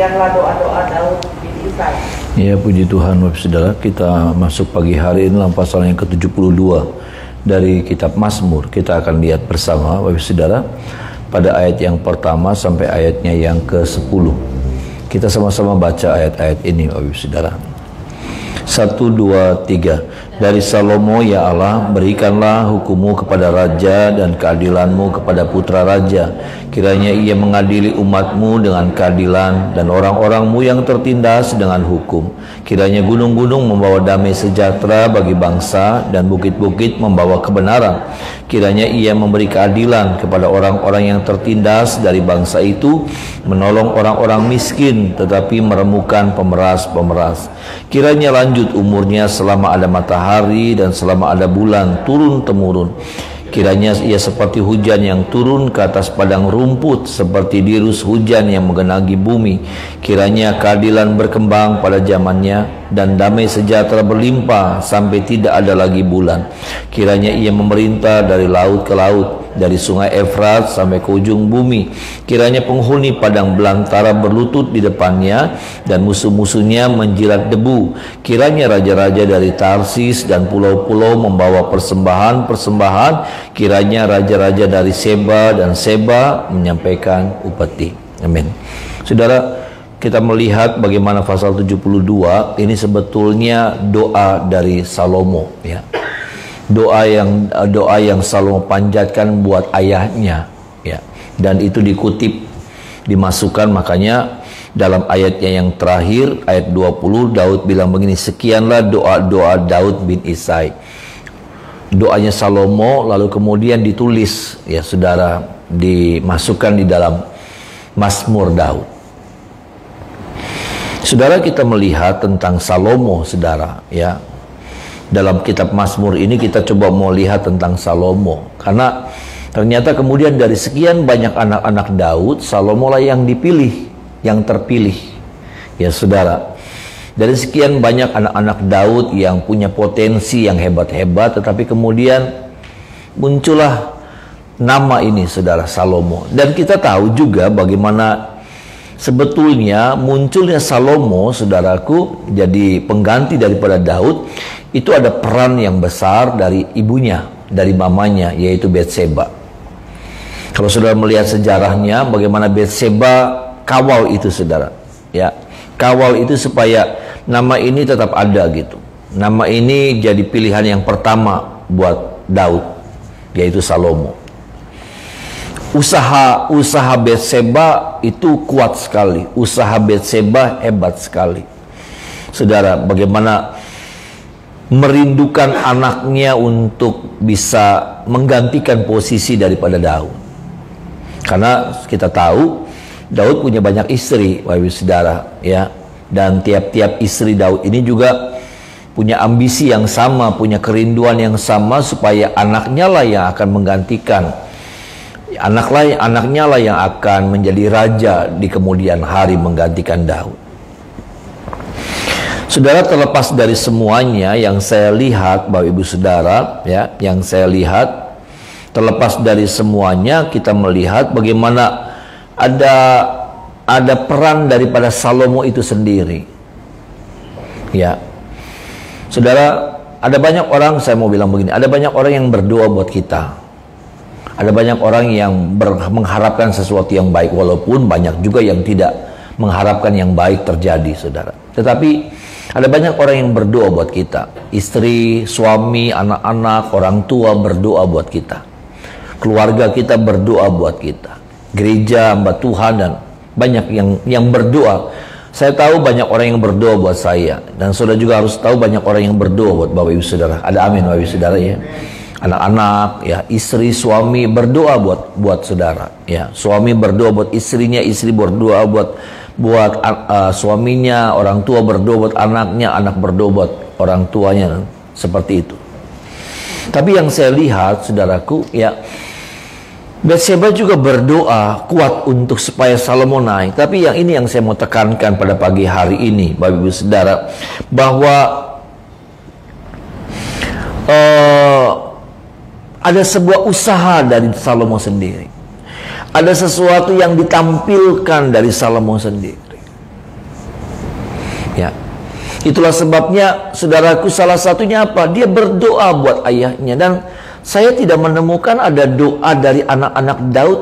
sekianlah doa-doa Daud bin Isai. Ya, puji Tuhan Bapak Saudara, kita masuk pagi hari ini dalam pasal yang ke-72 dari kitab Mazmur. Kita akan lihat bersama Bapak Saudara pada ayat yang pertama sampai ayatnya yang ke-10. Kita sama-sama baca ayat-ayat ini Bapak Saudara. 1, 2, 3. Dari Salomo, ya Allah, berikanlah hukum-Mu kepada raja dan keadilan-Mu kepada putra raja. Kiranya ia mengadili umat-Mu dengan keadilan dan orang-orang-Mu yang tertindas dengan hukum. Kiranya gunung-gunung membawa damai sejahtera bagi bangsa dan bukit-bukit membawa kebenaran. Kiranya ia memberi keadilan kepada orang-orang yang tertindas dari bangsa itu, menolong orang-orang miskin tetapi meremukan pemeras-pemeras. Kiranya lanjut umurnya selama ada matahari dan selama ada bulan turun-temurun. Kiranya ia seperti hujan yang turun ke atas padang rumput, seperti dirus hujan yang menggenangi bumi. Kiranya keadilan berkembang pada zamannya dan damai sejahtera berlimpah sampai tidak ada lagi bulan. Kiranya ia memerintah dari laut ke laut, dari sungai Efrat sampai ke ujung bumi. Kiranya penghuni padang belantara berlutut di depannya dan musuh-musuhnya menjilat debu. Kiranya raja-raja dari Tarsis dan pulau-pulau membawa persembahan-persembahan. Kiranya raja-raja dari Seba dan Seba menyampaikan upeti. Amin. Saudara, kita melihat bagaimana pasal 72 ini sebetulnya doa dari Salomo, ya. Doa yang Salomo panjatkan buat ayahnya, ya. Dan itu dikutip, dimasukkan, makanya dalam ayatnya yang terakhir ayat 20 Daud bilang begini, sekianlah doa-doa Daud bin Isai. Doanya Salomo lalu kemudian ditulis, ya saudara, dimasukkan di dalam Mazmur Daud. Saudara, kita melihat tentang Salomo, saudara, ya. Dalam kitab Mazmur ini kita coba mau lihat tentang Salomo, karena ternyata kemudian dari sekian banyak anak-anak Daud, Salomo lah yang dipilih, yang terpilih, ya saudara. Dari sekian banyak anak-anak Daud yang punya potensi yang hebat-hebat, tetapi kemudian muncullah nama ini, saudara, Salomo. Dan kita tahu juga bagaimana sebetulnya munculnya Salomo, saudaraku, jadi pengganti daripada Daud. Itu ada peran yang besar dari ibunya, dari mamanya, yaitu Betseba. Kalau saudara melihat sejarahnya, bagaimana Betseba kawal itu, saudara, ya, kawal itu supaya nama ini tetap ada gitu. Nama ini jadi pilihan yang pertama buat Daud, yaitu Salomo. Usaha Betseba itu kuat sekali. Usaha Betseba hebat sekali. Saudara, bagaimana merindukan anaknya untuk bisa menggantikan posisi daripada Daud. Karena kita tahu Daud punya banyak istri, Bapak saudara, ya. Dan tiap-tiap istri Daud ini juga punya ambisi yang sama, punya kerinduan yang sama supaya anaknya lah yang akan menggantikan. Anaknya lah yang akan menjadi raja di kemudian hari menggantikan Daud. Saudara, terlepas dari semuanya yang saya lihat, Bapak Ibu Saudara, ya, yang saya lihat, terlepas dari semuanya kita melihat bagaimana ada peran daripada Salomo itu sendiri. Ya. Saudara, ada banyak orang, saya mau bilang begini, ada banyak orang yang berdoa buat kita. Ada banyak orang yang mengharapkan sesuatu yang baik, walaupun banyak juga yang tidak mengharapkan yang baik terjadi, saudara. Tetapi ada banyak orang yang berdoa buat kita. Istri, suami, anak-anak, orang tua berdoa buat kita. Keluarga kita berdoa buat kita. Gereja, hamba Tuhan, dan banyak yang berdoa. Saya tahu banyak orang yang berdoa buat saya, dan saudara juga harus tahu banyak orang yang berdoa buat Bapak Ibu Saudara. Ada amin Bapak Ibu Saudara, ya. Anak-anak, ya, istri, suami berdoa buat saudara, ya. Suami berdoa buat istrinya, istri berdoa buat suaminya, orang tua berdoa buat anaknya, anak berdoa buat orang tuanya, seperti itu. Tapi yang saya lihat, saudaraku, ya, Betseba juga berdoa kuat untuk supaya Salomo naik. Tapi yang ini yang saya mau tekankan pada pagi hari ini, Bapak Ibu Saudara, bahwa ada sebuah usaha dari Salomo sendiri. Ada sesuatu yang ditampilkan dari Salomo sendiri. Ya. Itulah sebabnya, saudaraku, salah satunya apa? Dia berdoa buat ayahnya. Dan saya tidak menemukan ada doa dari anak-anak Daud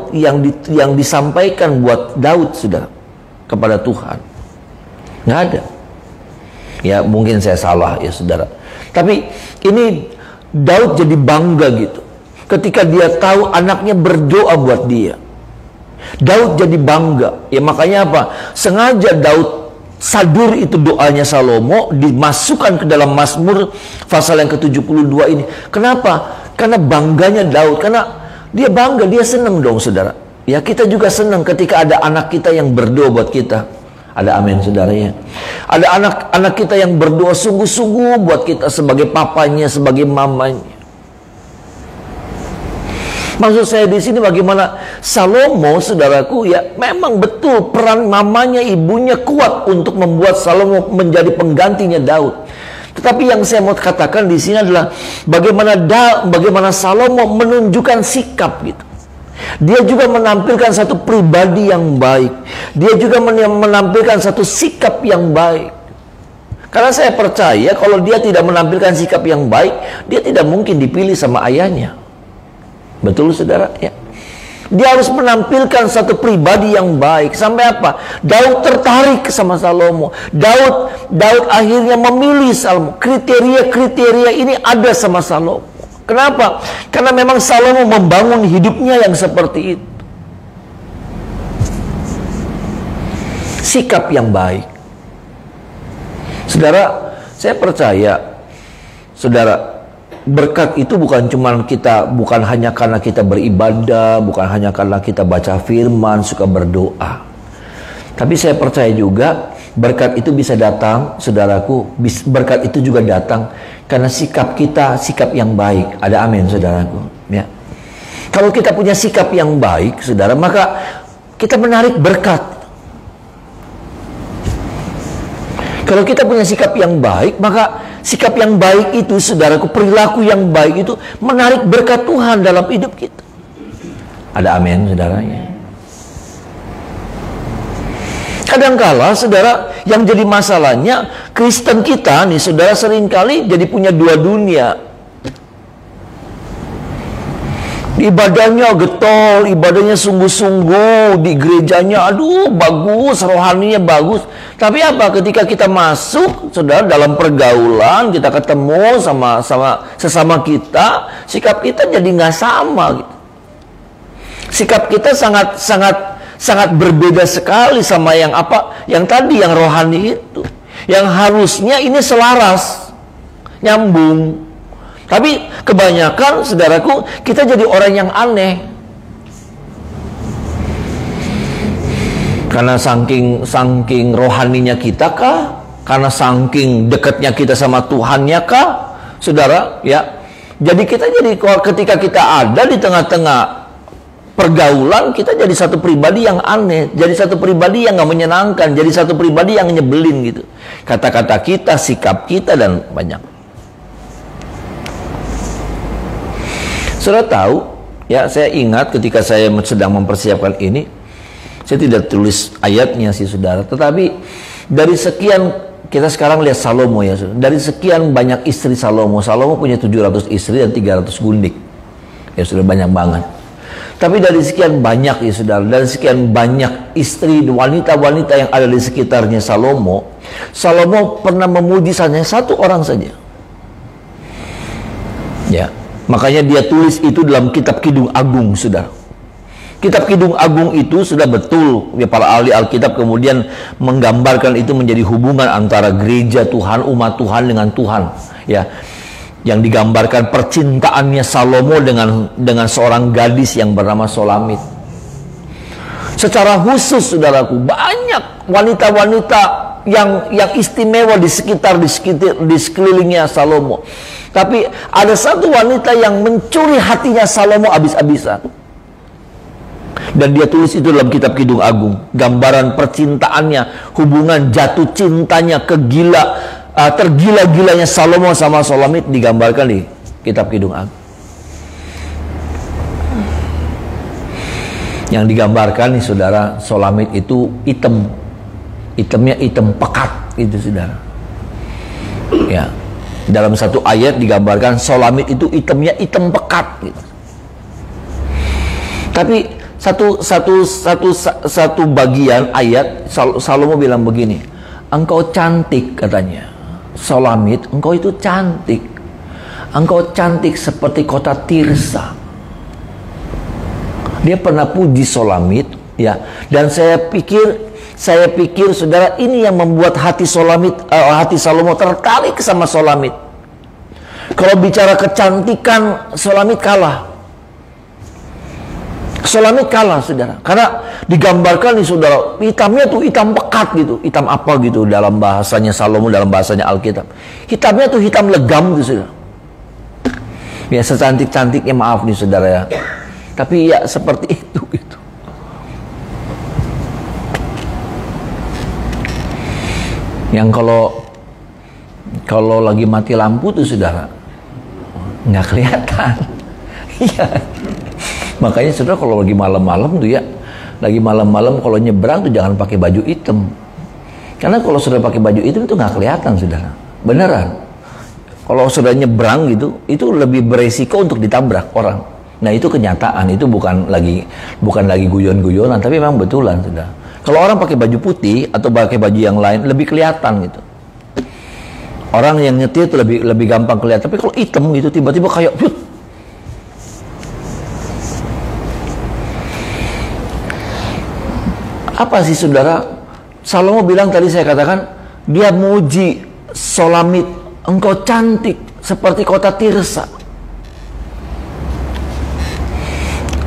yang disampaikan buat Daud, saudara, kepada Tuhan. Nggak ada. Ya, mungkin saya salah ya, saudara. Tapi ini Daud jadi bangga gitu ketika dia tahu anaknya berdoa buat dia. Daud jadi bangga. Ya, makanya apa? Sengaja Daud sadur itu doanya Salomo dimasukkan ke dalam Mazmur pasal yang ke-72 ini. Kenapa? Karena bangganya Daud, karena dia bangga, dia senang dong, saudara. Ya, kita juga senang ketika ada anak kita yang berdoa buat kita. Ada amin, saudara ya. Ada anak-anak kita yang berdoa sungguh-sungguh buat kita sebagai papanya, sebagai mamanya. Maksud saya di sini bagaimana Salomo, saudaraku, ya memang betul peran mamanya, ibunya kuat untuk membuat Salomo menjadi penggantinya Daud. Tetapi yang saya mau katakan di sini adalah bagaimana Salomo menunjukkan sikap gitu. Dia juga menampilkan satu pribadi yang baik. Dia juga menampilkan satu sikap yang baik. Karena saya percaya kalau dia tidak menampilkan sikap yang baik, dia tidak mungkin dipilih sama ayahnya. Betul, saudara? Ya. Dia harus menampilkan satu pribadi yang baik. Sampai apa? Daud tertarik sama Salomo. Daud akhirnya memilih Salomo. Kriteria-kriteria ini ada sama Salomo. Kenapa? Karena memang Salomo membangun hidupnya yang seperti itu. Sikap yang baik. Saudara, saya percaya, saudara, berkat itu bukan hanya karena kita beribadah, bukan hanya karena kita baca firman, suka berdoa. Tapi saya percaya juga berkat itu bisa datang, saudaraku, berkat itu juga datang karena sikap kita, sikap yang baik. Ada amin, saudaraku, ya. Kalau kita punya sikap yang baik, saudara, maka kita menarik berkat. Kalau kita punya sikap yang baik, maka sikap yang baik itu, saudaraku, perilaku yang baik itu menarik berkat Tuhan dalam hidup kita. Ada amin, saudaranya. Kadangkala, saudara, yang jadi masalahnya Kristen kita nih, saudara, seringkali jadi punya dua dunia. Ibadahnya getol, ibadahnya sungguh-sungguh, di gerejanya aduh bagus, rohaninya bagus. Tapi apa, ketika kita masuk, saudara, dalam pergaulan, kita ketemu sama sesama kita, sikap kita jadi nggak sama gitu. Sikap kita sangat berbeda sekali sama yang tadi, yang rohani itu. Yang harusnya ini selaras, nyambung. Tapi kebanyakan, saudaraku, kita jadi orang yang aneh. Karena saking rohaninya kita kah? Karena saking dekatnya kita sama Tuhannya kah? Saudara, ya. Jadi ketika kita ada di tengah-tengah pergaulan, kita jadi satu pribadi yang aneh, jadi satu pribadi yang gak menyenangkan, jadi satu pribadi yang nyebelin gitu. Kata-kata kita, sikap kita, dan banyak. Saudara tahu, ya, saya ingat ketika saya sedang mempersiapkan ini, saya tidak tulis ayatnya sih, saudara. Tetapi dari sekian, kita sekarang lihat Salomo ya, saudara. Dari sekian banyak istri Salomo punya 700 istri dan 300 gundik. Ya, sudah banyak banget. Tapi dari sekian banyak ya, saudara, dari sekian banyak istri, wanita-wanita yang ada di sekitarnya Salomo pernah memuji hanya satu orang saja. Ya. Makanya dia tulis itu dalam kitab Kidung Agung, saudara. Kitab Kidung Agung itu sudah betul, ya, para ahli Alkitab kemudian menggambarkan itu menjadi hubungan antara gereja Tuhan, umat Tuhan dengan Tuhan, ya. Yang digambarkan percintaannya Salomo dengan seorang gadis yang bernama Solamit. Secara khusus, saudaraku, banyak wanita-wanita yang istimewa di sekelilingnya Salomo. Tapi ada satu wanita yang mencuri hatinya Salomo habis-habisan. Dan dia tulis itu dalam kitab Kidung Agung. Gambaran percintaannya, hubungan jatuh cintanya, tergila-gilanya Salomo sama Solamit digambarkan di kitab Kidung Agung. Yang digambarkan nih, saudara, Solamit itu hitamnya hitam pekat gitu saudara. Ya, dalam satu ayat digambarkan Solamit itu hitamnya hitam pekat gitu. Tapi satu bagian ayat Salomo bilang begini, engkau cantik katanya, Solamit, engkau itu cantik, engkau cantik seperti kota Tirsa. Dia pernah puji Solamit, ya. Dan saya pikir saudara, ini yang membuat hati Salomo tertarik sama Solamit. Kalau bicara kecantikan, Solamit kalah. Solamit kalah, saudara. Karena digambarkan nih, saudara, hitamnya tuh hitam pekat gitu. Hitam apa gitu dalam bahasanya Salomo, dalam bahasanya Alkitab. Hitamnya tuh hitam legam gitu, saudara. Ya, secantik-cantiknya, maaf nih, saudara ya. Tapi ya seperti itu gitu. Yang kalau lagi mati lampu tuh, saudara, nggak kelihatan. Iya. Makanya saudara, kalau lagi malam-malam tuh ya, lagi malam-malam kalau nyebrang tuh jangan pakai baju hitam. Karena kalau sudah pakai baju hitam tuh nggak kelihatan, saudara. Beneran. Kalau sudah nyebrang gitu, itu lebih beresiko untuk ditabrak orang. Nah, itu kenyataan, itu bukan lagi guyon-guyonan, tapi memang betulan, saudara. Kalau orang pakai baju putih atau pakai baju yang lain lebih kelihatan gitu. Orang yang nyetir itu lebih gampang kelihatan. Tapi kalau hitam gitu tiba-tiba kayak apa sih, saudara? Salomo bilang tadi, saya katakan, dia muji Solamit, engkau cantik seperti kota Tirsa.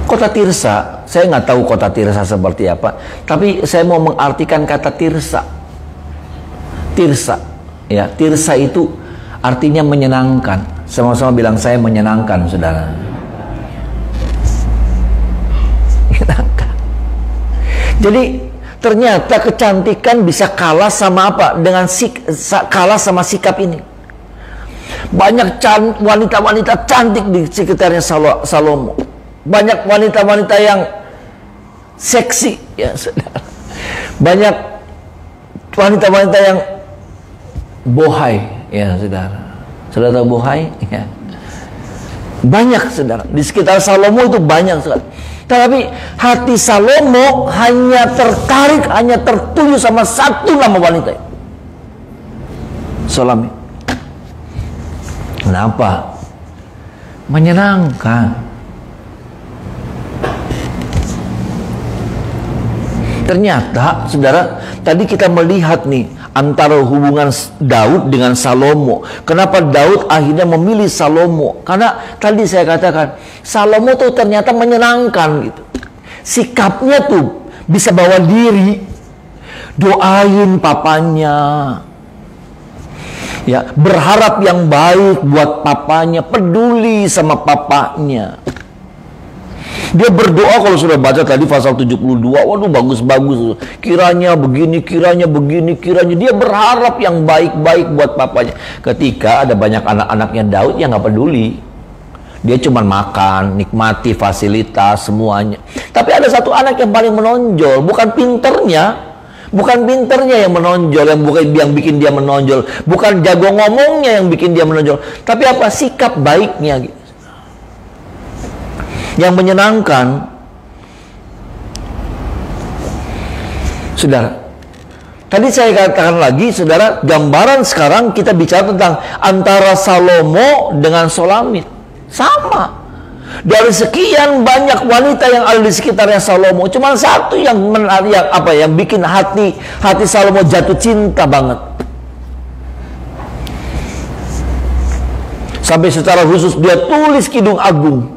Kota Tirsa, saya nggak tahu kota Tirsa seperti apa, tapi saya mau mengartikan kata Tirsa. Tirsa, ya, Tirsa itu artinya menyenangkan. Sama-sama bilang, saya menyenangkan, saudara. Menyenangkan. Jadi ternyata kecantikan bisa kalah sama apa? Kalah sama sikap ini. Banyak wanita-wanita cantik di sekitarnya Salomo. Banyak wanita-wanita yang seksi, ya saudara. Banyak wanita-wanita yang bohai, ya saudara. Saudara tahu bohai? Ya. Banyak, saudara. Di sekitar Salomo itu banyak, saudara. Tapi hati Salomo hanya tertarik, hanya tertuju sama satu nama wanita, Solamit. Kenapa? Menyenangkan. Ternyata, saudara, tadi kita melihat nih antara hubungan Daud dengan Salomo. Kenapa Daud akhirnya memilih Salomo? Karena tadi saya katakan, Salomo tuh ternyata menyenangkan gitu. Sikapnya tuh bisa bawa diri, doain papanya, ya, berharap yang baik buat papanya, peduli sama papanya. Dia berdoa, kalau sudah baca tadi pasal 72, waduh bagus-bagus. Kiranya begini, kiranya begini, kiranya. Dia berharap yang baik-baik buat papanya. Ketika ada banyak anak-anaknya Daud yang nggak peduli. Dia cuma makan, nikmati fasilitas, semuanya. Tapi ada satu anak yang paling menonjol, bukan pinternya. Bukan pinternya yang menonjol, yang bikin dia menonjol. Bukan jago ngomongnya yang bikin dia menonjol. Tapi apa? Sikap baiknya gitu. Yang menyenangkan. Saudara, tadi saya katakan lagi, saudara, gambaran sekarang kita bicara tentang antara Salomo dengan Solamit. Sama. Dari sekian banyak wanita yang ada di sekitarnya Salomo, cuma satu yang bikin hati Salomo jatuh cinta banget. Sampai secara khusus dia tulis Kidung Agung.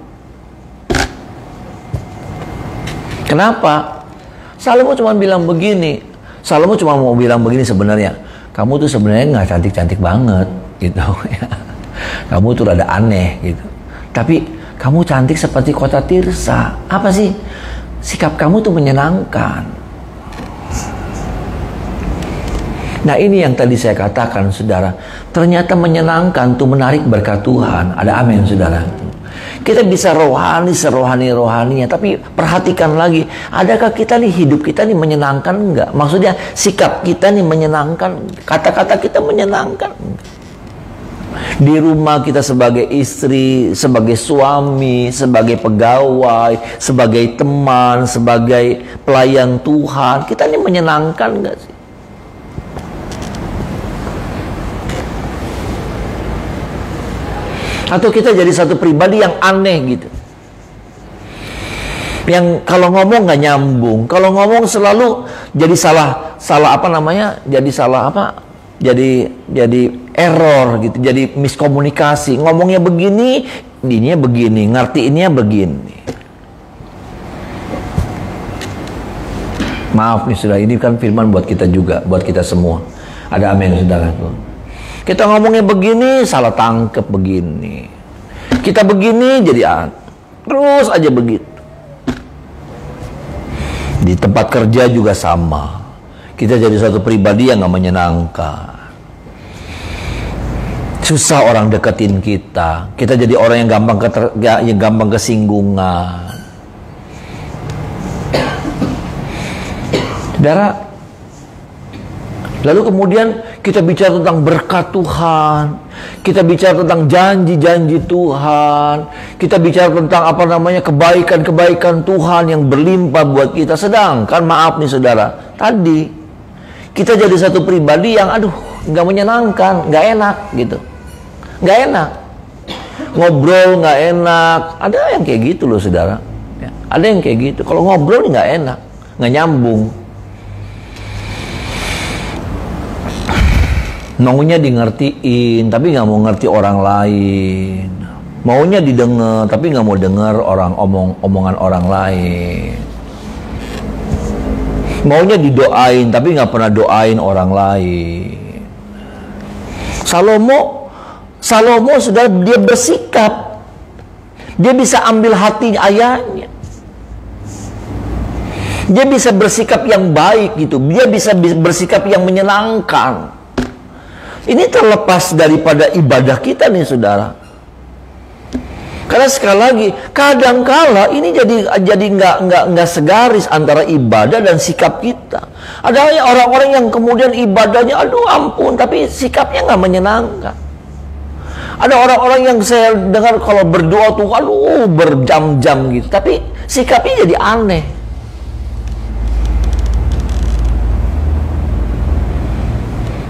Kenapa? Salomo cuma bilang begini. Salomo cuma mau bilang begini sebenarnya. Kamu tuh sebenarnya nggak cantik-cantik banget, gitu. Kamu tuh rada aneh, gitu. Tapi kamu cantik seperti kota Tirsa. Apa sih? Sikap kamu tuh menyenangkan. Nah, ini yang tadi saya katakan, saudara. Ternyata menyenangkan tuh menarik berkat Tuhan. Ada amin, saudara. Kita bisa rohani, serohani-rohaninya, tapi perhatikan lagi, adakah kita nih, hidup kita nih menyenangkan enggak? Maksudnya sikap kita nih menyenangkan, kata-kata kita menyenangkan enggak? Di rumah kita sebagai istri, sebagai suami, sebagai pegawai, sebagai teman, sebagai pelayan Tuhan, kita nih menyenangkan enggak sih? Atau kita jadi satu pribadi yang aneh gitu, yang kalau ngomong nggak nyambung, kalau ngomong selalu jadi salah apa namanya, jadi salah apa, jadi error gitu, jadi miskomunikasi, ngomongnya begini, ininya begini, ngertiinnya begini. Maaf nih saudara, ini kan firman buat kita juga, buat kita semua. Ada amin saudara tuh. Kita ngomongnya begini, salah tangkep begini. Kita begini jadi terus aja begitu. Di tempat kerja juga sama. Kita jadi satu pribadi yang gak menyenangkan. Susah orang deketin kita. Kita jadi orang yang gampang kesinggungan. Saudara, lalu kemudian kita bicara tentang berkat Tuhan, kita bicara tentang janji-janji Tuhan, kita bicara tentang apa namanya, kebaikan-kebaikan Tuhan yang berlimpah buat kita. Sedangkan maaf nih saudara, tadi kita jadi satu pribadi yang nggak menyenangkan, nggak enak gitu, nggak enak, ngobrol nggak enak. Ada yang kayak gitu loh saudara, ya, ada yang kayak gitu. Kalau ngobrol nggak enak, nggak nyambung. Maunya di ngertiin, tapi nggak mau ngerti orang lain. Maunya didengar, tapi nggak mau dengar omongan orang lain. Maunya didoain, tapi nggak pernah doain orang lain. Salomo sudah dia bersikap, dia bisa ambil hati ayahnya. Dia bisa bersikap yang baik gitu, dia bisa bersikap yang menyenangkan. Ini terlepas daripada ibadah kita nih saudara. Karena sekali lagi, kadangkala ini jadi nggak segaris antara ibadah dan sikap kita. Ada orang-orang yang kemudian ibadahnya, aduh ampun, tapi sikapnya nggak menyenangkan. Ada orang-orang yang saya dengar kalau berdoa tuh, aduh berjam-jam gitu, tapi sikapnya jadi aneh.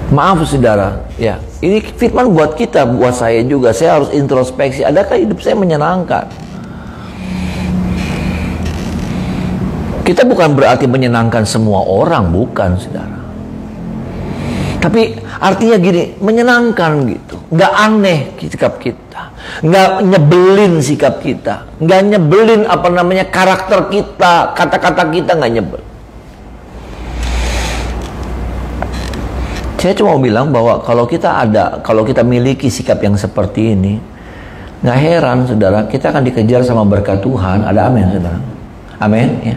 Maaf saudara, ya, ini firman buat kita, buat saya juga. Saya harus introspeksi, adakah hidup saya menyenangkan? Kita bukan berarti menyenangkan semua orang, bukan saudara. Tapi artinya gini, menyenangkan gitu, nggak aneh sikap kita, nggak nyebelin sikap kita, nggak nyebelin apa namanya karakter kita, kata-kata kita nggak nyebel. Saya cuma mau bilang bahwa kalau kita miliki sikap yang seperti ini, nggak heran saudara, kita akan dikejar sama berkat Tuhan. Ada amin saudara? Amin ya.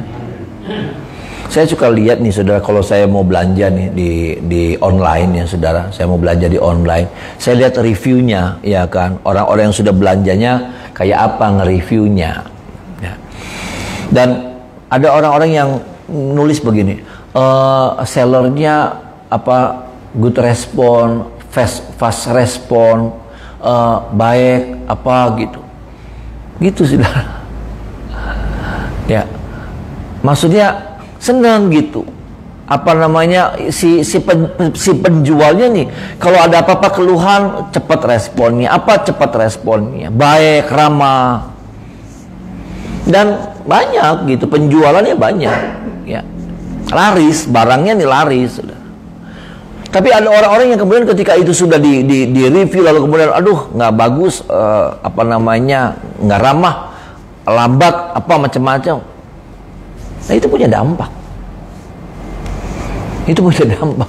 Saya suka lihat nih saudara, kalau saya mau belanja nih di online ya saudara, saya mau belanja di online, saya lihat reviewnya ya kan, orang-orang yang sudah belanjanya kayak apa nge-reviewnya ya. Dan ada orang-orang yang nulis begini, sellernya apa, good respon, fast respon, baik apa gitu saudara. Ya, maksudnya senang gitu. Apa namanya, si penjualnya nih, kalau ada apa-apa keluhan cepat responnya, cepat responnya, baik, ramah, dan banyak gitu, penjualannya banyak, ya, laris, barangnya nih laris, saudara. Tapi ada orang-orang yang kemudian ketika itu sudah di review, lalu kemudian aduh nggak bagus, apa namanya, nggak ramah, lambat, apa macam-macam. Nah itu punya dampak. Itu punya dampak.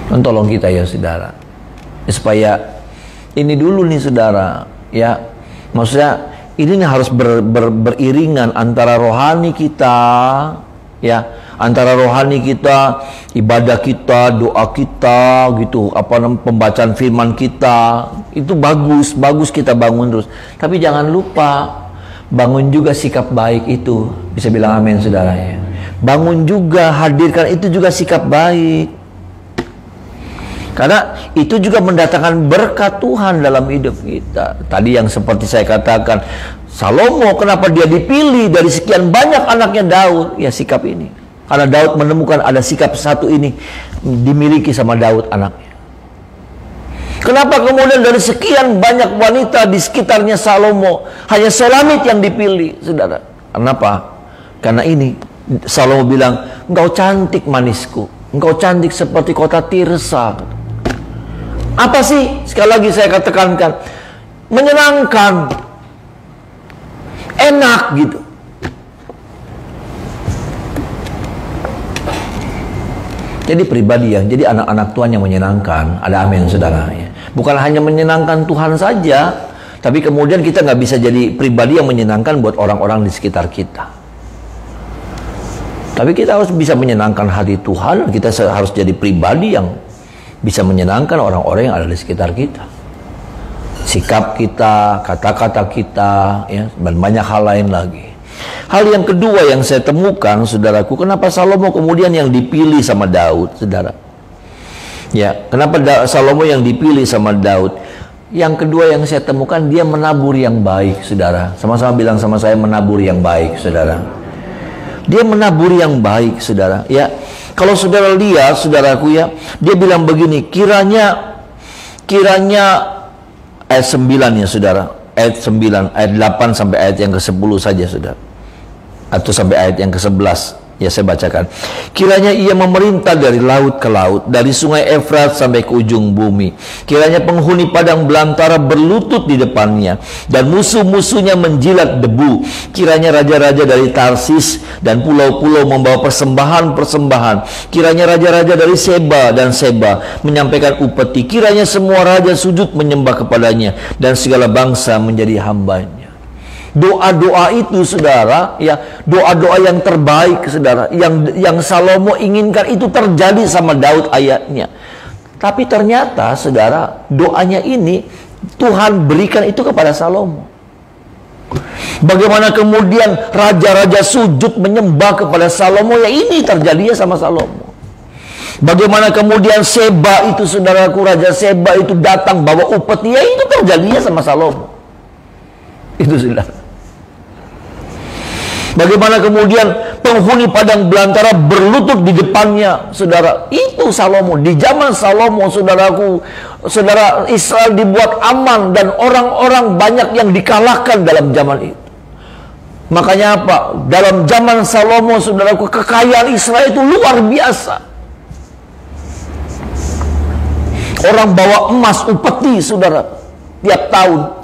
Dan tolong kita ya saudara, supaya ini dulu nih saudara, ya, maksudnya ini nih harus beriringan antara rohani kita, ya, antara rohani kita, ibadah kita, doa kita gitu, apa namanya, pembacaan firman kita, Itu bagus, bagus kita bangun terus. Tapi jangan lupa bangun juga sikap baik itu. Bisa bilang amin saudara ya. Bangun juga, hadirkan itu juga sikap baik. Karena itu juga mendatangkan berkat Tuhan dalam hidup kita. Tadi yang seperti saya katakan, Salomo kenapa dia dipilih dari sekian banyak anaknya Daud? Ya sikap ini. Karena Daud menemukan ada sikap satu ini dimiliki sama Daud anaknya. Kenapa kemudian dari sekian banyak wanita di sekitarnya Salomo hanya Sulamit yang dipilih, saudara? Kenapa? Karena ini Salomo bilang, engkau cantik manisku, engkau cantik seperti kota Tirsa. Apa sih? Sekali lagi saya katakan, menyenangkan, enak gitu. Jadi pribadi yang, jadi anak-anak Tuhan yang menyenangkan. Ada amin saudara ya. Bukan hanya menyenangkan Tuhan saja, tapi kemudian kita nggak bisa jadi pribadi yang menyenangkan buat orang-orang di sekitar kita. Tapi kita harus bisa menyenangkan hati Tuhan. Kita harus jadi pribadi yang bisa menyenangkan orang-orang yang ada di sekitar kita. Sikap kita, kata-kata kita, ya, dan banyak hal lain lagi. Hal yang kedua yang saya temukan, saudaraku, kenapa Salomo kemudian yang dipilih sama Daud, saudara? Ya, kenapa Salomo yang dipilih sama Daud? Yang kedua yang saya temukan, dia menabur yang baik, saudara. Sama-sama bilang sama saya, menabur yang baik, saudara. Dia menabur yang baik, saudara. Ya, kalau saudara lihat, saudaraku ya, dia bilang begini, kiranya ayat 9 ya, saudara. Ayat 9, ayat 8 sampai ayat yang ke-10 saja, saudara. Atau sampai ayat yang ke-11. Ya, saya bacakan. Kiranya ia memerintah dari laut ke laut, dari sungai Efrat sampai ke ujung bumi. Kiranya penghuni padang belantara berlutut di depannya, dan musuh-musuhnya menjilat debu. Kiranya raja-raja dari Tarsis dan pulau-pulau membawa persembahan-persembahan. Kiranya raja-raja dari Seba dan Seba menyampaikan upeti. Kiranya semua raja sujud menyembah kepadanya, dan segala bangsa menjadi hambanya. Doa-doa itu, saudara, ya, doa-doa yang terbaik, saudara, yang Salomo inginkan itu terjadi sama Daud ayatnya. Tapi ternyata, saudara, doanya ini Tuhan berikan itu kepada Salomo. Bagaimana kemudian raja-raja sujud menyembah kepada Salomo, ya ini terjadinya sama Salomo. Bagaimana kemudian Seba itu, saudaraku, raja Seba itu datang bawa upeti, ya itu terjadinya sama Salomo. Itu, saudara. Bagaimana kemudian penghuni padang belantara berlutut di depannya, saudara. Itu Salomo. Di zaman Salomo, saudaraku, saudara, Israel dibuat aman dan orang-orang banyak yang dikalahkan dalam zaman itu. Makanya apa? Dalam zaman Salomo, saudaraku, kekayaan Israel itu luar biasa. Orang bawa emas upeti, saudara, tiap tahun.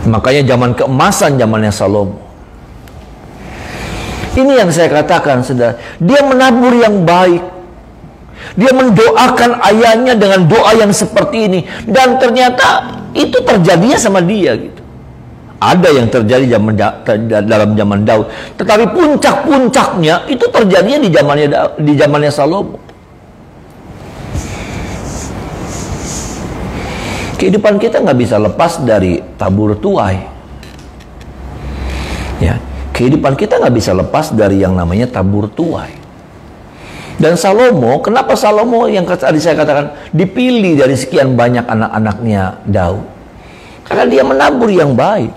Makanya zaman keemasan zamannya Salomo. Ini yang saya katakan, saudara. Dia menabur yang baik. Dia mendoakan ayahnya dengan doa yang seperti ini, dan ternyata itu terjadinya sama dia gitu. Ada yang terjadi dalam zaman Daud, tetapi puncak-puncaknya itu terjadinya di zamannya Salomo. Kehidupan kita nggak bisa lepas dari tabur tuai. Ya, kehidupan kita nggak bisa lepas dari yang namanya tabur tuai. Dan Salomo, kenapa Salomo yang tadi saya katakan dipilih dari sekian banyak anak-anaknya Daud? Karena dia menabur yang baik.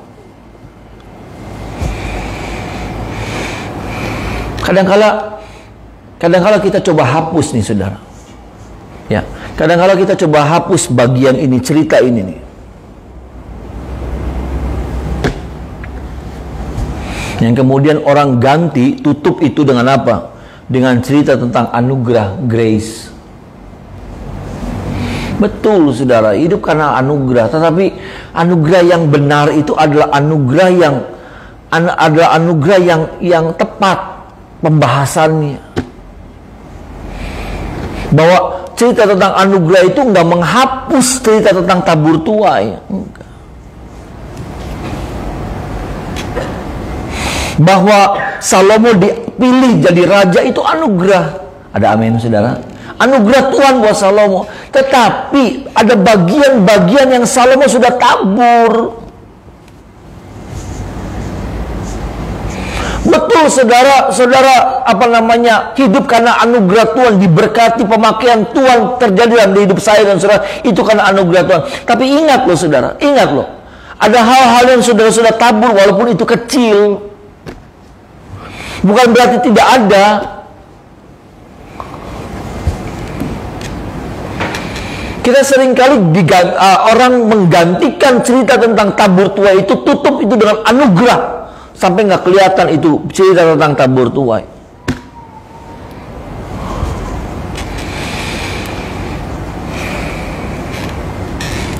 Kadang-kala kita coba hapus nih, saudara. Ya, kadang-kala kita coba hapus bagian ini, cerita ini nih. Yang kemudian orang ganti, tutup itu dengan apa? Dengan cerita tentang anugerah, grace. Betul, saudara, hidup karena anugerah. Tetapi anugerah yang benar itu adalah anugerah yang tepat pembahasannya. Bahwa cerita tentang anugerah itu enggak menghapus cerita tentang tabur tuai. Enggak. Bahwa Salomo dipilih jadi raja itu anugerah. Ada amin, saudara? anugerah Tuhan buat Salomo. Tetapi ada bagian-bagian yang Salomo sudah tabur. Betul saudara hidup karena anugerah Tuhan, diberkati, pemakaian Tuhan terjadi dalam hidup saya dan saudara, itu karena anugerah Tuhan. Tapi ingat loh saudara, ingat loh, ada hal-hal yang saudara sudah tabur walaupun itu kecil. Bukan berarti tidak ada. Kita seringkali orang menggantikan cerita tentang tabur tuai itu, tutup itu dengan anugerah, sampai nggak kelihatan itu cerita tentang tabur tuai.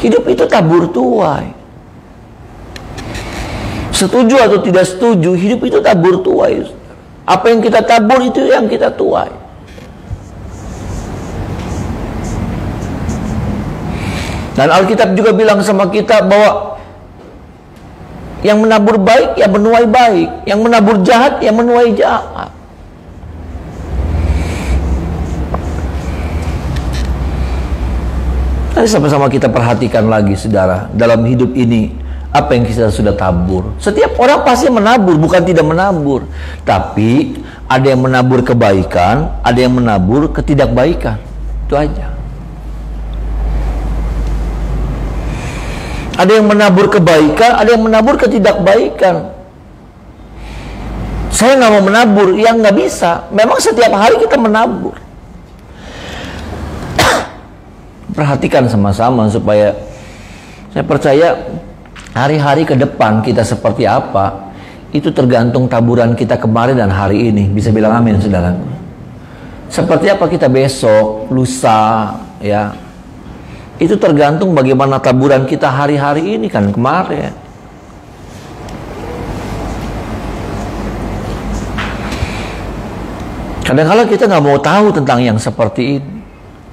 Hidup itu tabur tuai. Setuju atau tidak setuju, hidup itu tabur tuai. Apa yang kita tabur itu yang kita tuai. Dan Alkitab juga bilang sama kita bahwa yang menabur baik, ya menuai baik. Yang menabur jahat, ya menuai jahat. Mari sama-sama kita perhatikan lagi saudara, dalam hidup ini apa yang kita sudah tabur. Setiap orang pasti menabur, bukan tidak menabur. Tapi ada yang menabur kebaikan, ada yang menabur ketidakbaikan. Itu aja. Ada yang menabur kebaikan, ada yang menabur ketidakbaikan. Saya nggak mau menabur, yang nggak bisa. Memang setiap hari kita menabur. Perhatikan sama-sama supaya saya percaya hari-hari ke depan kita seperti apa, itu tergantung taburan kita kemarin dan hari ini. Bisa bilang amin, saudara. Seperti apa kita besok, lusa, ya. Itu tergantung bagaimana taburan kita hari-hari ini kan kemarin. Kadang-kadang kita nggak mau tahu tentang yang seperti ini.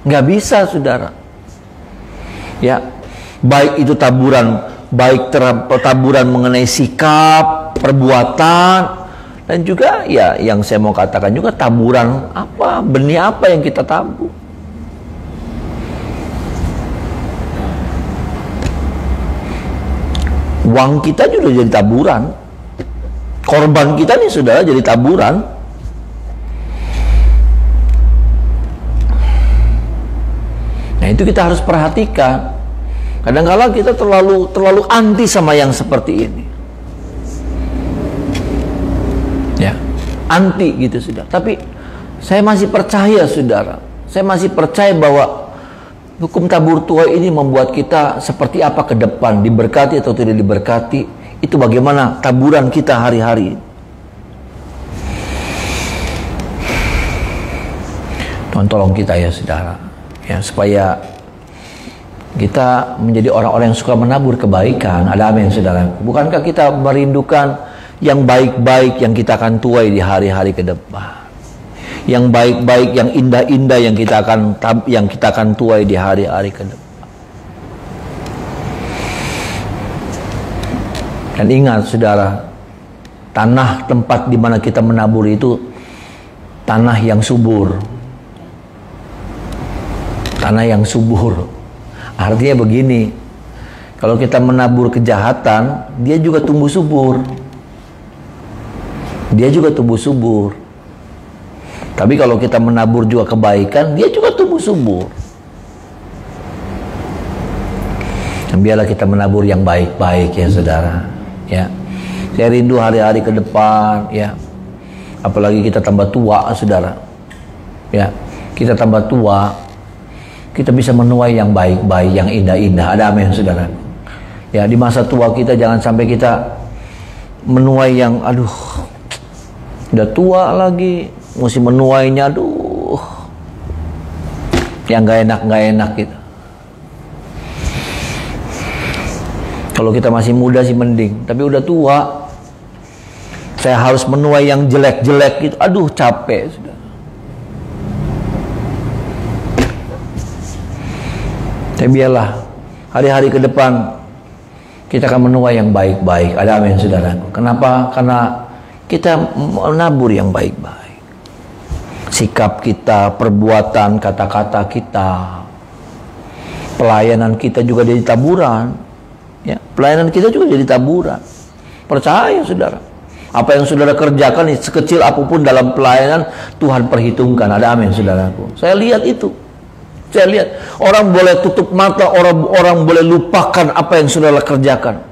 Nggak bisa, saudara. Ya, baik itu taburan, taburan mengenai sikap, perbuatan, dan juga ya yang saya mau katakan juga taburan apa, benih apa yang kita tabur. Uang kita juga jadi taburan. Korban kita nih saudara jadi taburan. Nah itu kita harus perhatikan. Kadang-kadang kita terlalu anti sama yang seperti ini. Ya, anti gitu saudara. Tapi saya masih percaya saudara. Saya masih percaya bahwa hukum tabur tuai ini membuat kita seperti apa ke depan, diberkati atau tidak diberkati, itu bagaimana taburan kita hari-hari. Tuhan tolong kita ya saudara, ya supaya kita menjadi orang-orang yang suka menabur kebaikan. Ada amin saudara. Bukankah kita merindukan yang baik-baik yang kita akan tuai di hari-hari ke depan? Yang baik-baik, yang indah-indah yang kita akan tuai di hari-hari ke depan. Dan ingat saudara, tanah tempat di mana kita menabur itu tanah yang subur. Tanah yang subur. Artinya begini, kalau kita menabur kejahatan, dia juga tumbuh subur. Dia juga tumbuh subur. Tapi kalau kita menabur juga kebaikan, dia juga tumbuh subur. Dan biarlah kita menabur yang baik-baik ya saudara. Ya, saya rindu hari-hari ke depan. Ya, apalagi kita tambah tua saudara. Ya, kita tambah tua, kita bisa menuai yang baik-baik, yang indah-indah. Ada amin saudara. Ya, di masa tua kita jangan sampai kita menuai yang udah tua lagi. Mesti menuainya, yang gak enak gitu. Kalau kita masih muda sih mending, tapi udah tua, saya harus menuai yang jelek-jelek gitu. Capek sudah. Tapi biarlah hari-hari ke depan kita akan menuai yang baik-baik. Ada amin saudara. Kenapa? Karena kita menabur yang baik-baik. sikap kita, perbuatan, kata-kata kita, pelayanan kita juga jadi taburan. Ya, pelayanan kita juga jadi taburan. Percaya saudara, apa yang saudara kerjakan sekecil apapun dalam pelayanan, Tuhan perhitungkan. Ada amin saudaraku. Saya lihat itu. Saya lihat orang boleh tutup mata, orang boleh lupakan apa yang saudara kerjakan.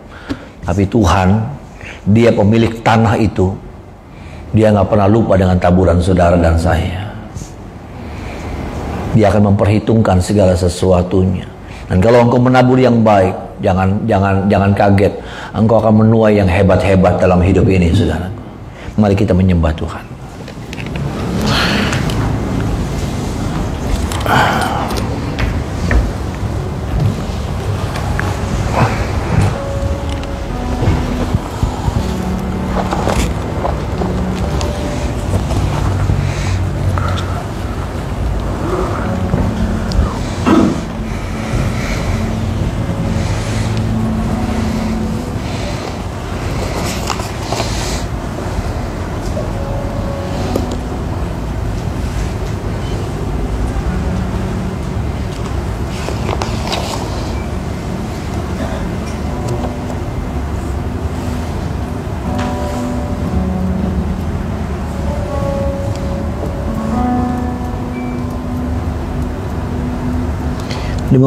Tapi Tuhan, Dia pemilik tanah itu, Dia nggak pernah lupa dengan taburan saudara dan saya. Dia akan memperhitungkan segala sesuatunya. Dan kalau engkau menabur yang baik, jangan kaget. Engkau akan menuai yang hebat-hebat dalam hidup ini, saudara. Mari kita menyembah Tuhan.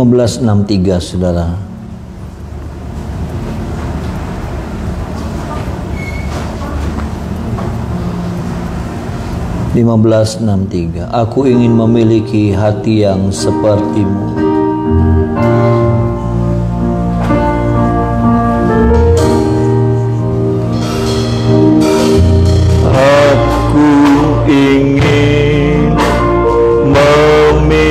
Belas 63 saudara. Aku ingin memiliki hati yang sepertimu. Aku ingin memiliki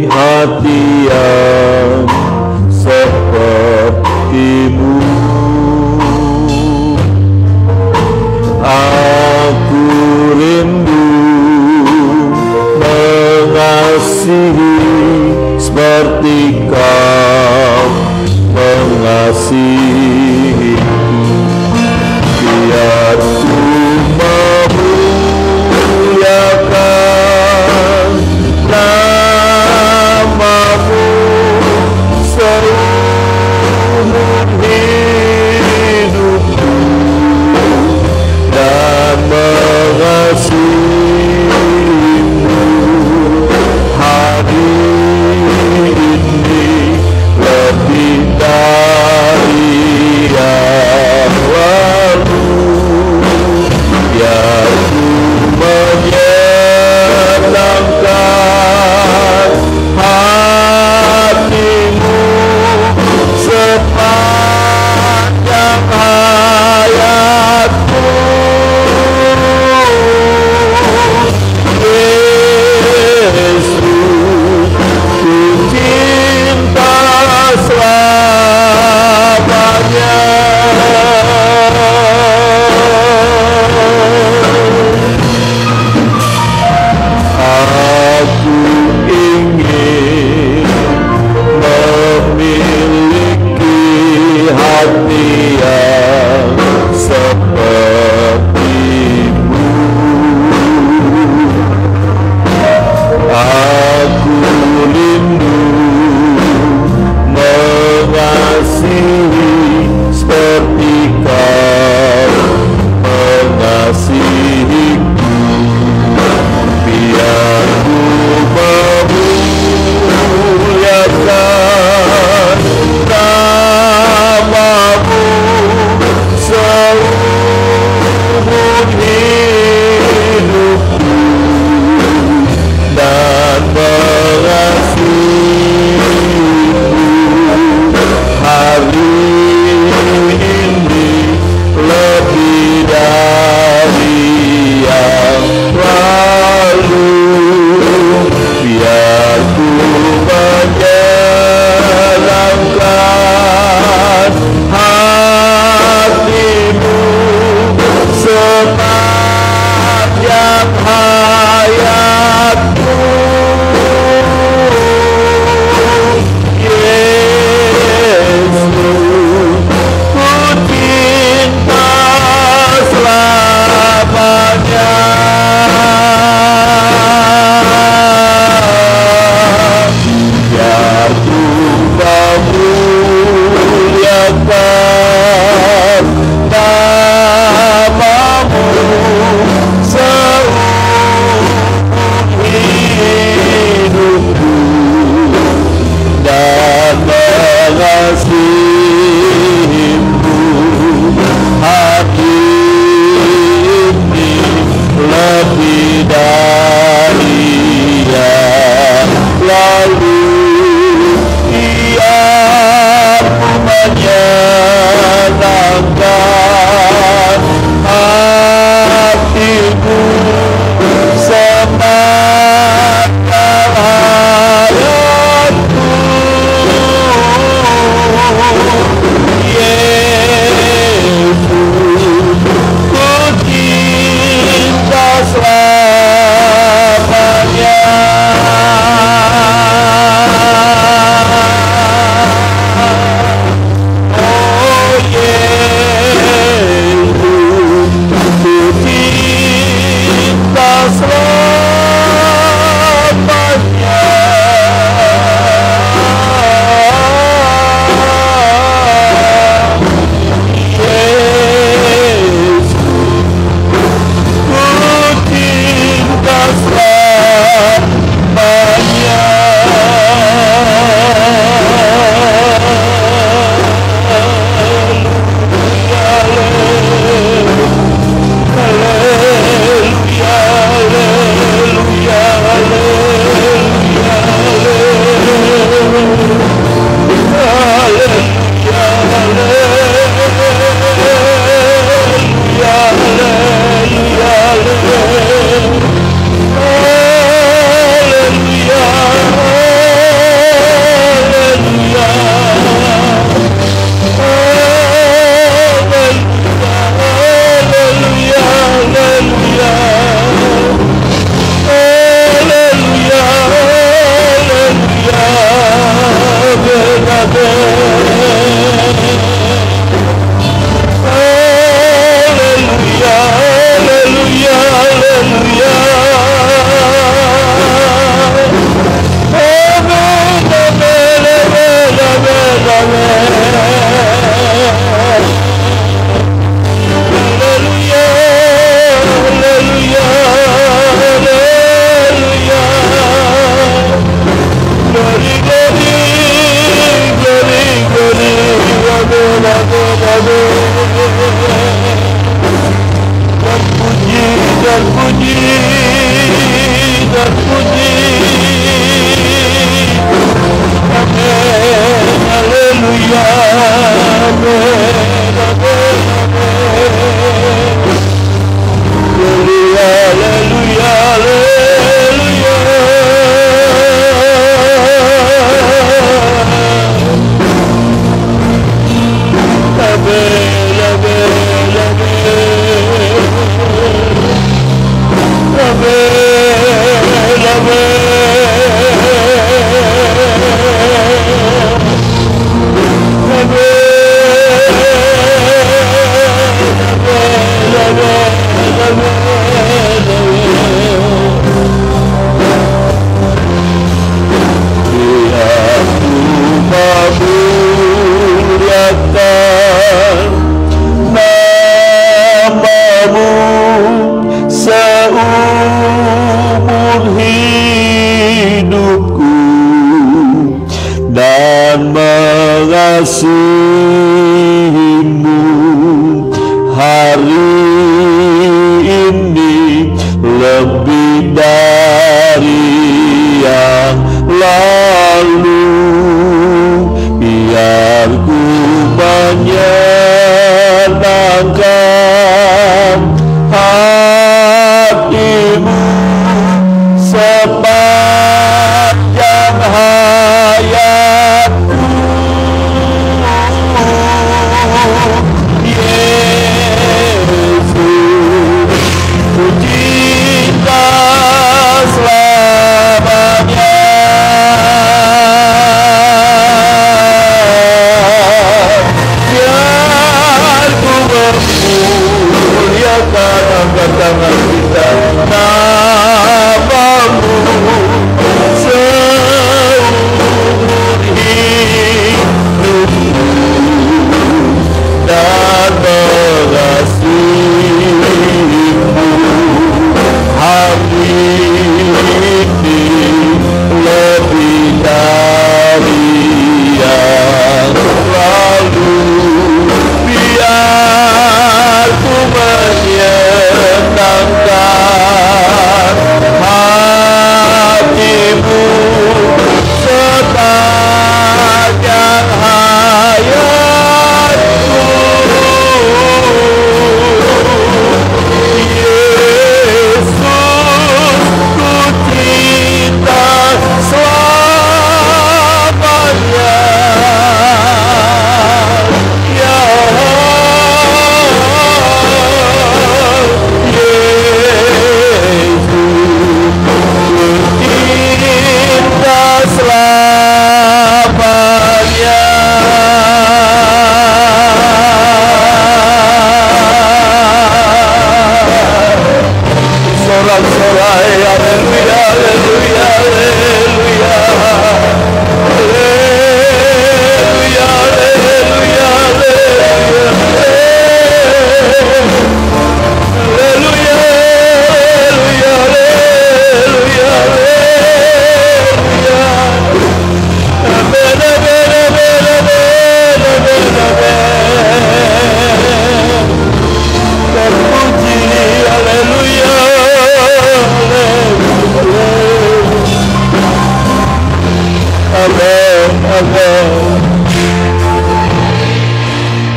hati yang sepertimu. Aku rindu mengasihi seperti Kau mengasihi. Biar ku memuliakan nama-Mu seumur hidupku dan mengasihi-Mu. Hari ini lebih dari yang lalu.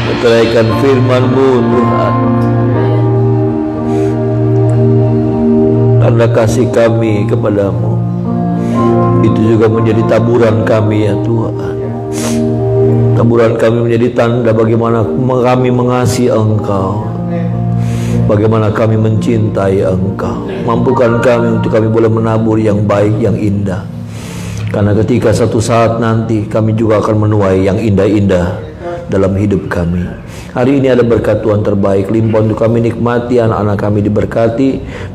Meteraikan firman-Mu Tuhan, tanda kasih kami kepadamu itu juga menjadi taburan kami ya Tuhan. Taburan kami menjadi tanda bagaimana kami mengasihi Engkau, bagaimana kami mencintai Engkau. Mampukan kami untuk kami boleh menabur yang baik, yang indah, karena ketika satu saat nanti kami juga akan menuai yang indah-indah dalam hidup kami. Hari ini ada berkat Tuhan terbaik limpah untuk kami nikmati. Anak-anak kami diberkati,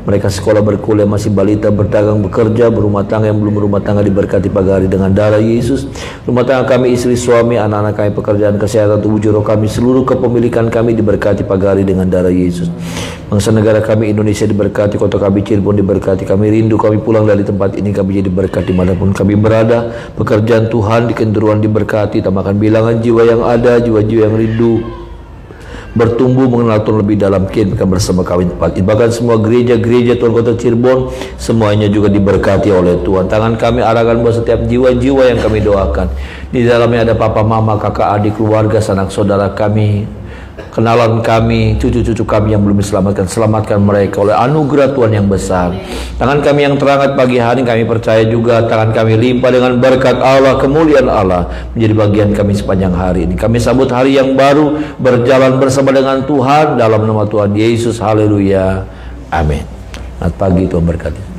mereka sekolah berkuliah masih balita, berdagang bekerja, berumah tangga yang belum berumah tangga diberkati pagi hari dengan darah Yesus. Rumah tangga kami, istri suami, anak-anak kami, pekerjaan, kesehatan, tubuh jiwa kami, seluruh kepemilikan kami diberkati pagi hari dengan darah Yesus. Bangsa negara kami Indonesia diberkati, kota kami Cirebon diberkati. Kami rindu kami pulang dari tempat ini, kami jadi berkat dimanapun kami berada. Pekerjaan Tuhan di kenturuan diberkati, tambahkan bilangan jiwa yang ada, jiwa-jiwa yang rindu bertumbuh mengenal Tuhan lebih dalam, kirimkan bersama kami tempat ini. Bahkan semua gereja-gereja Tuhan kota Cirebon semuanya juga diberkati oleh Tuhan. Tangan kami arahkan buat setiap jiwa-jiwa yang kami doakan. Di dalamnya ada papa, mama, kakak, adik, keluarga, sanak saudara kami, kenalan kami, cucu-cucu kami yang belum diselamatkan. Selamatkan mereka oleh anugerah Tuhan yang besar. Tangan kami yang terangkat pagi hari, kami percaya juga tangan kami limpah dengan berkat Allah, kemuliaan Allah menjadi bagian kami sepanjang hari ini. Kami sambut hari yang baru, berjalan bersama dengan Tuhan dalam nama Tuhan Yesus. Haleluya, amin. Selamat pagi, Tuhan berkati.